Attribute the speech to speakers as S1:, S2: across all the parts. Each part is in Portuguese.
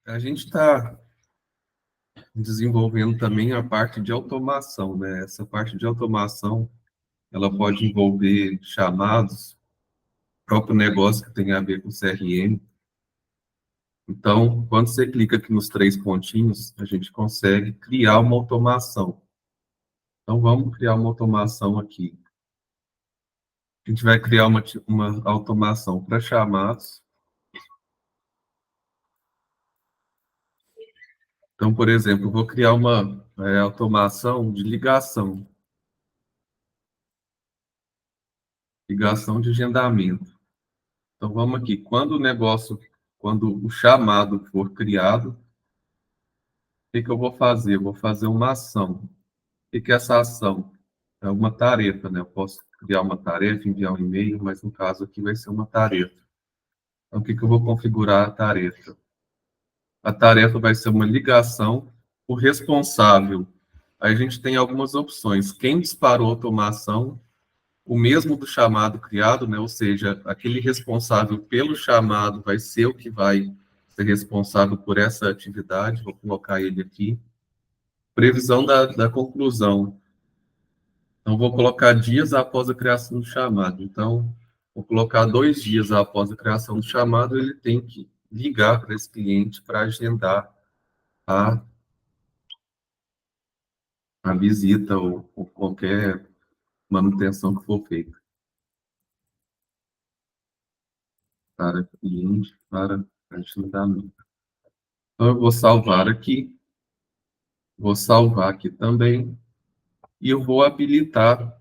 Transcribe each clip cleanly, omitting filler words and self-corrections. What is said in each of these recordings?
S1: A gente está desenvolvendo também a parte de automação, né? Essa parte de automação, ela pode envolver chamados, próprio negócio que tem a ver com CRM. Então, quando você clica aqui nos três pontinhos, a gente consegue criar uma automação. Então, vamos criar uma automação aqui. A gente vai criar uma automação para chamados. Então, por exemplo, eu vou criar uma automação de ligação de agendamento. Então, vamos aqui. Quando o chamado for criado, o que eu vou fazer? Eu vou fazer uma ação. O que é essa ação? É uma tarefa, né? Eu posso criar uma tarefa, enviar um e-mail, mas no caso aqui vai ser uma tarefa. Então, o que eu vou configurar a tarefa? A tarefa vai ser uma ligação. O responsável, aí a gente tem algumas opções. Quem disparou a automação, o mesmo do chamado criado, né? Ou seja, aquele responsável pelo chamado vai ser o que vai ser responsável por essa atividade. Vou colocar ele aqui. Previsão da conclusão. Então, vou colocar dias após a criação do chamado. Então, vou colocar 2 dias após a criação do chamado, ele tem que ligar para esse cliente para agendar a, a visita ou qualquer manutenção que for feita. Para cliente, para agendamento. Então, eu vou salvar aqui também, e eu vou habilitar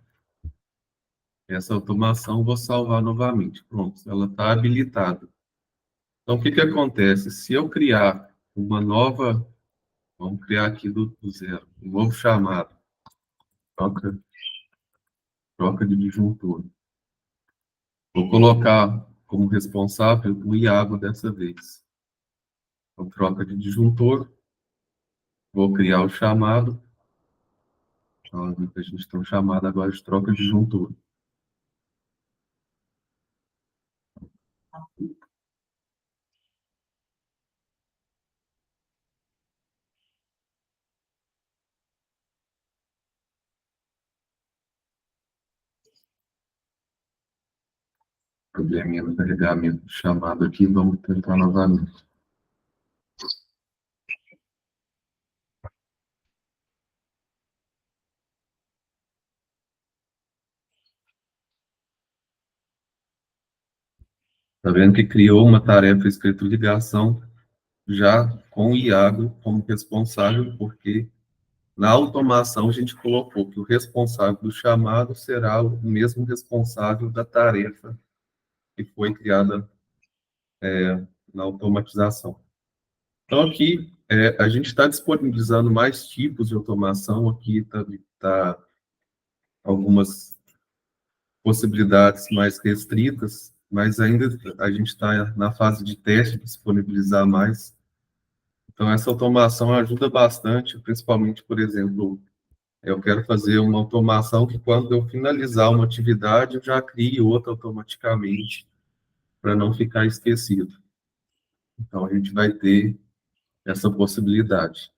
S1: essa automação, vou salvar novamente. Pronto, ela está habilitada. Então, o que acontece? Se eu criar uma nova, vamos criar aqui do zero, um novo chamado, troca, troca de disjuntor. Vou colocar como responsável o Iago dessa vez. Então, troca de disjuntor, vou criar o chamado. Então, a gente tem um chamado agora de troca de disjuntor. Probleminha no carregamento do chamado aqui, vamos tentar novamente. Está vendo que criou uma tarefa escrito ligação, já com o Iago como responsável, porque na automação a gente colocou que o responsável do chamado será o mesmo responsável da tarefa que foi criada na automatização. Então, aqui, a gente está disponibilizando mais tipos de automação. Aqui está algumas possibilidades mais restritas, mas ainda a gente está na fase de teste de disponibilizar mais. Então, essa automação ajuda bastante, principalmente, por exemplo, eu quero fazer uma automação que quando eu finalizar uma atividade, eu já crie outra automaticamente, para não ficar esquecido. Então, a gente vai ter essa possibilidade.